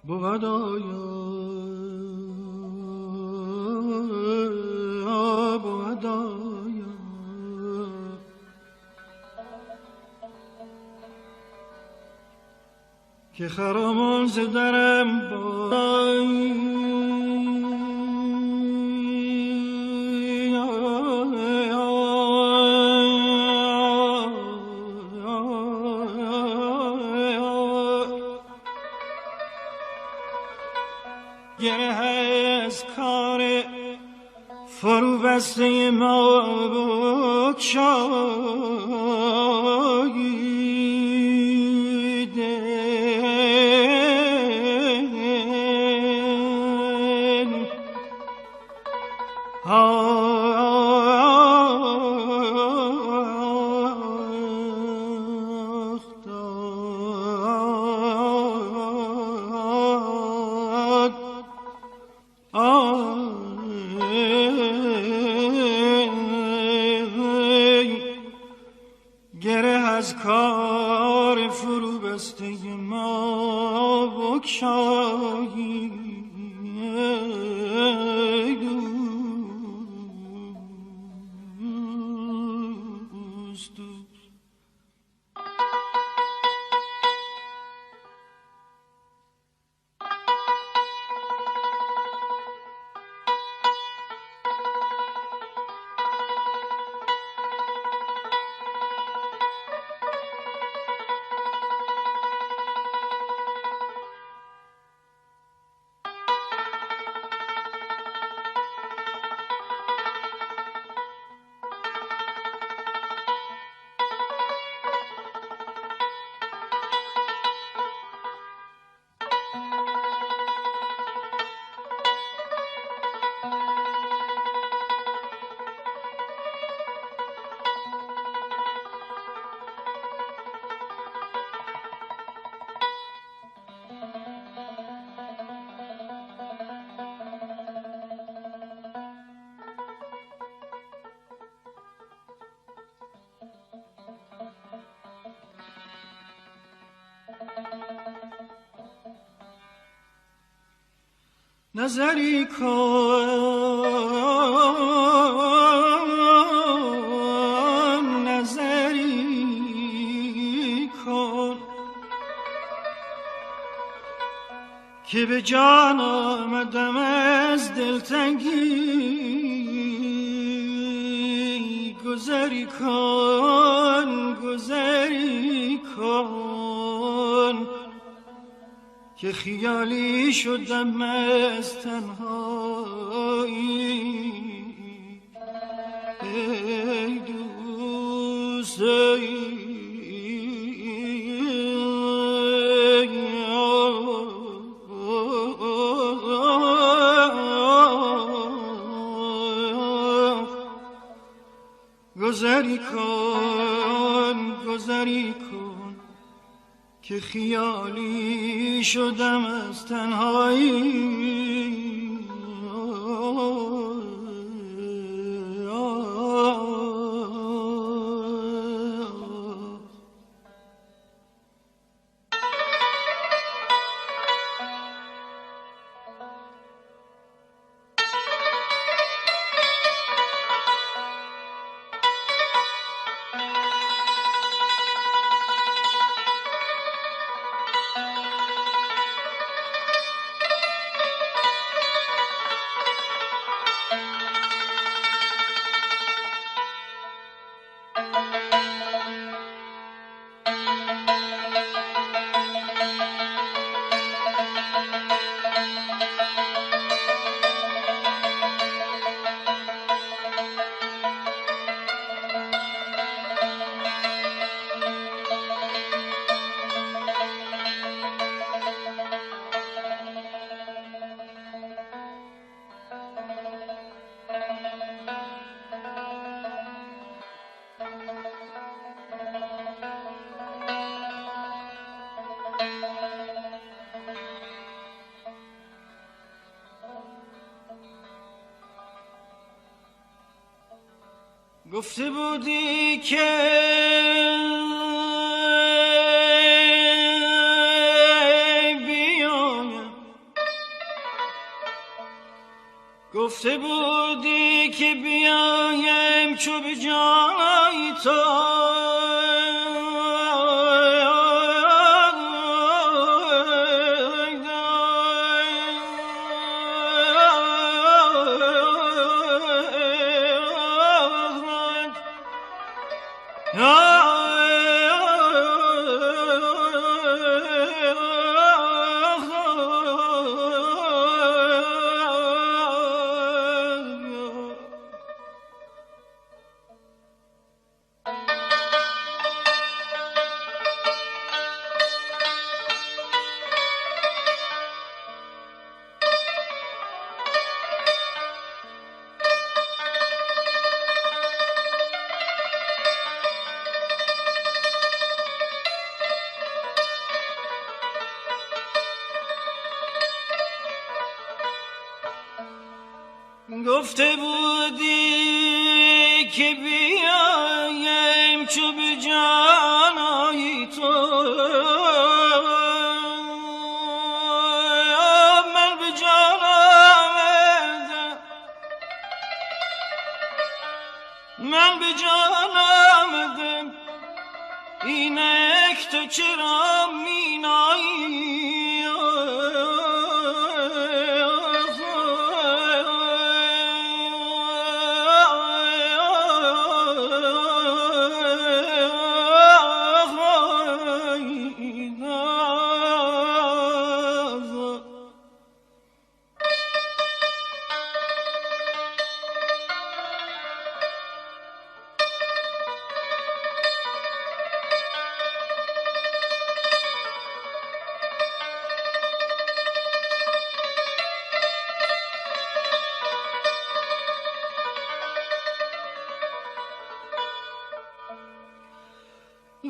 بود آیا بود آیا که خرامان ز درم بای گره از کار فرو بسته ما بگشاییدن گره از کار فرو بسته ما بگشایی نظری کن نظری کن که به جان آمدم از دلتنگی گذری کن گذری کن که خیالی شدم از تنهایی ای دوست گذری کن گذری کن که خیالی شدم از تنهایی گفته بودی که بیایم گفته بودی که بیایم چو به جای تو گفته بودی که بیایم چو به جانای تو من به جان آمدم من به جان آمدم اینک تو چرا می نایی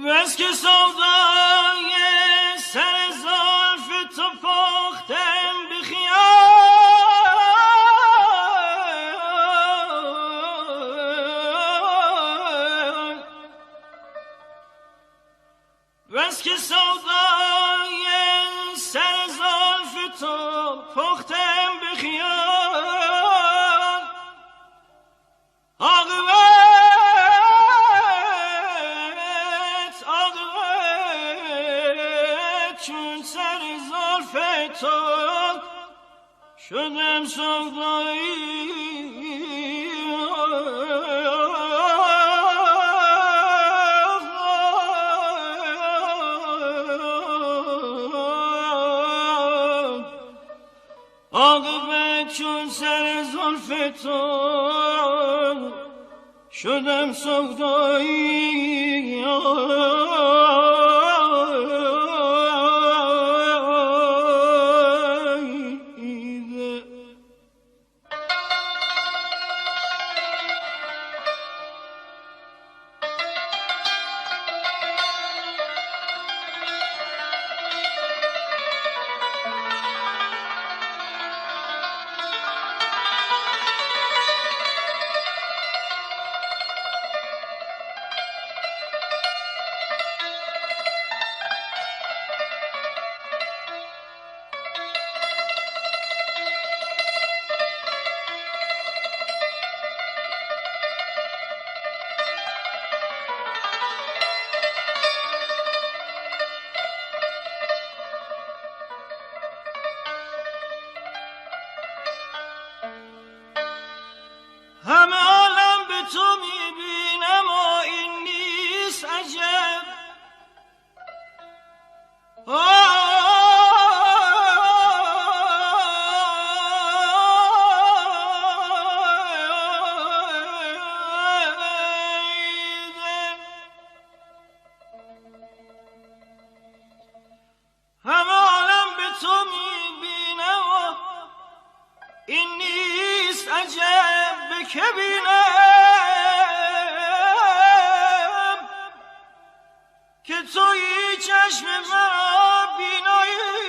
بس که سودای سر زلف تو پختم به خیال بس که سودای سر زلف تو پختم به خیال عاقبت چون سر زلف تو شدم سودایی عاقبت چون سر زلف تو شدم سودایی همه عالم به تو میبینم و این نیست عجب همه عالم به تو میبینم و این نیست عجب به که بینم که تویی چشم مرا بینایی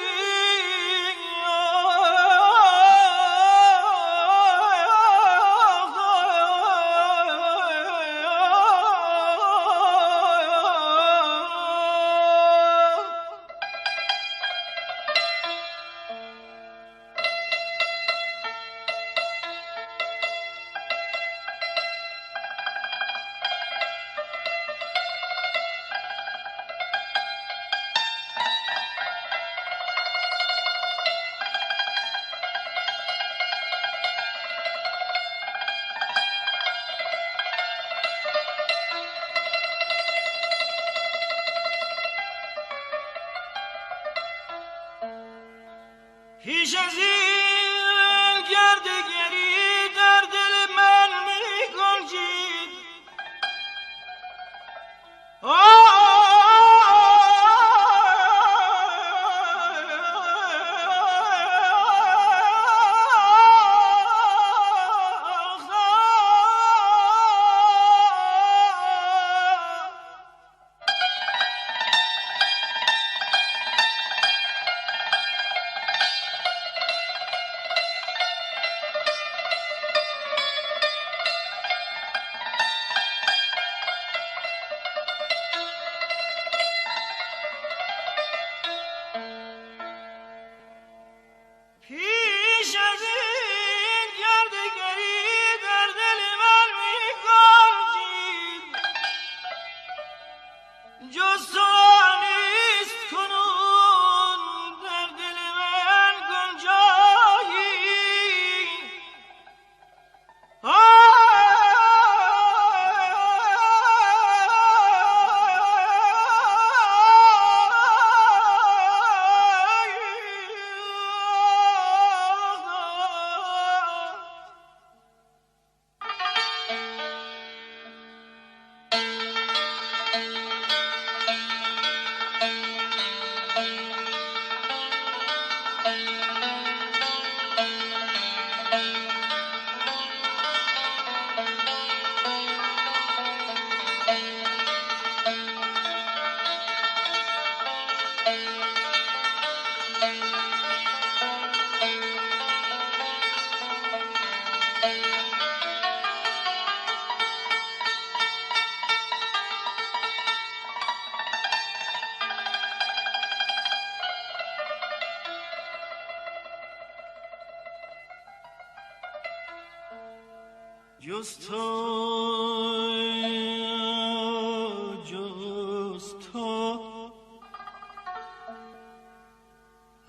جز تو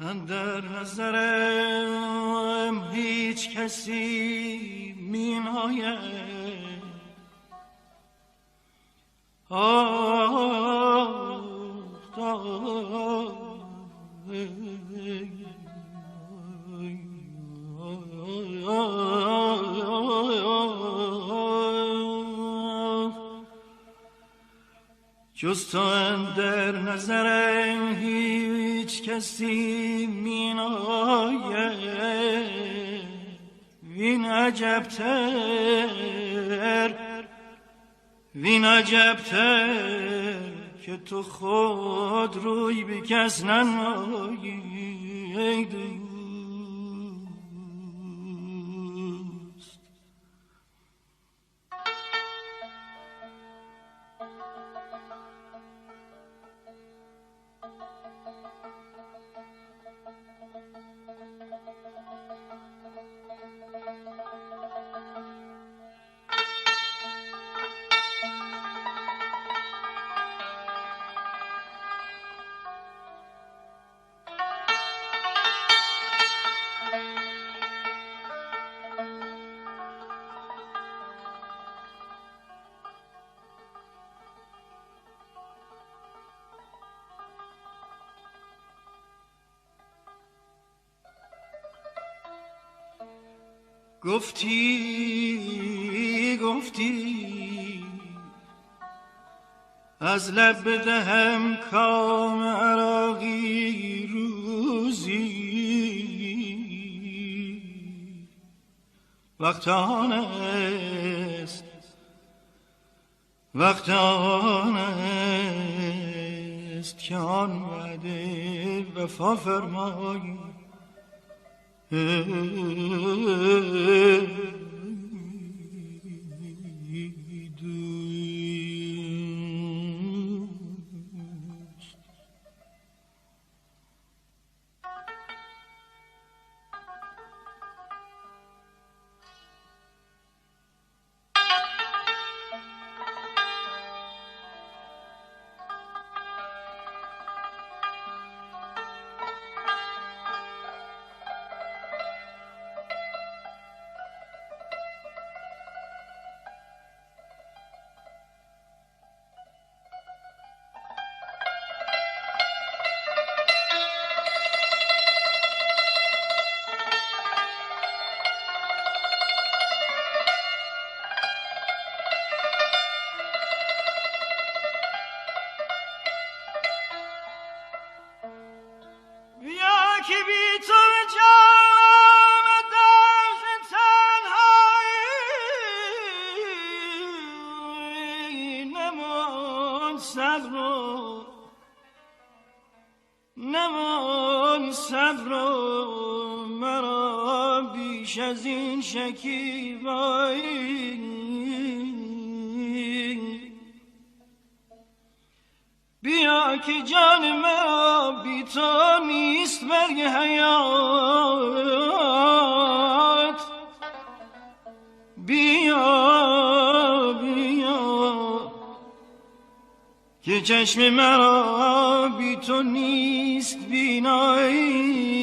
اندر نظرم هیچ کسی می ناید. جز تو اندر نظرم هیچ کسی می ناید. وین عجبتر که تو خود روی به کس ننمایی ای دوست. گفتی از لب بدهم کام عراقی روزی. وقت آن است که آن وعده وفا فرمایی. نمان صبر مرا بیش از این شکیبایی. بیا که جان مرا بی تو نیست برگ حیات. بیا که چشم مرا بی تو نیست بینایی.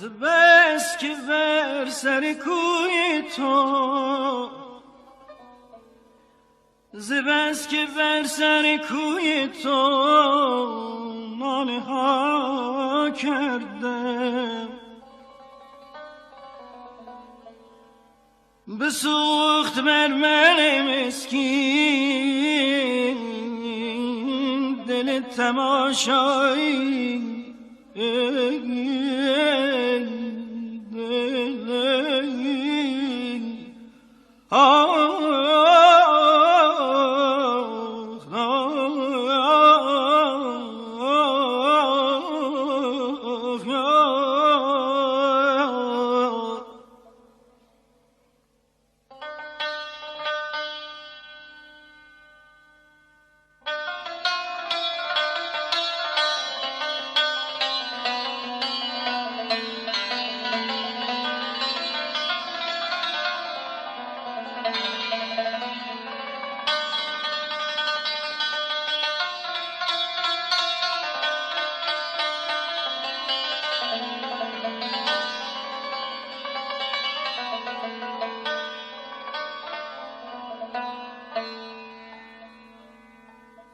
ز بس که بر سر کوی تو، ز بس که بر سر کوی تو ناله ها کردم، بسوخت بر من مسکین دل تماشایی،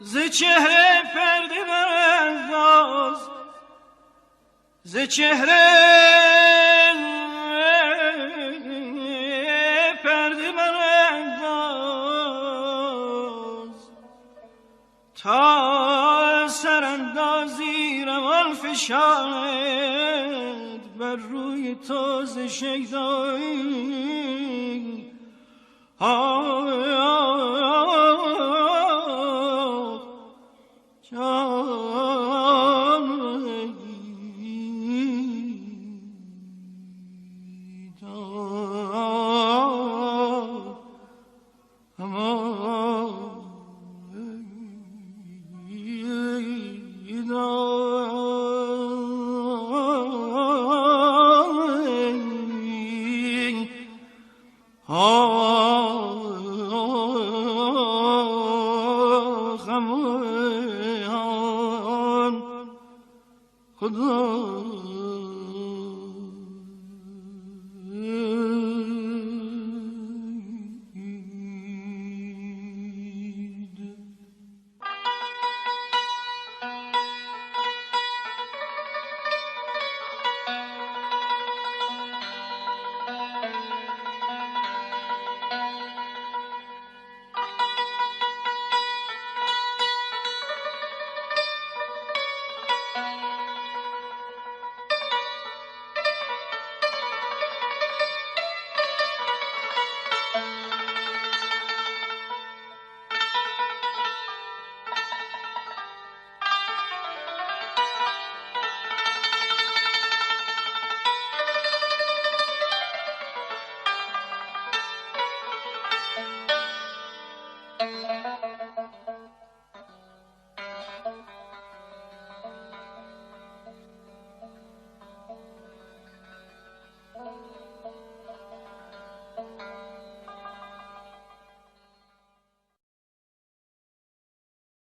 ز چهره پرده برانداز، ز چهره پرده برانداز، تا سراندازی روان فشاند بر روی تو ز شیدایی.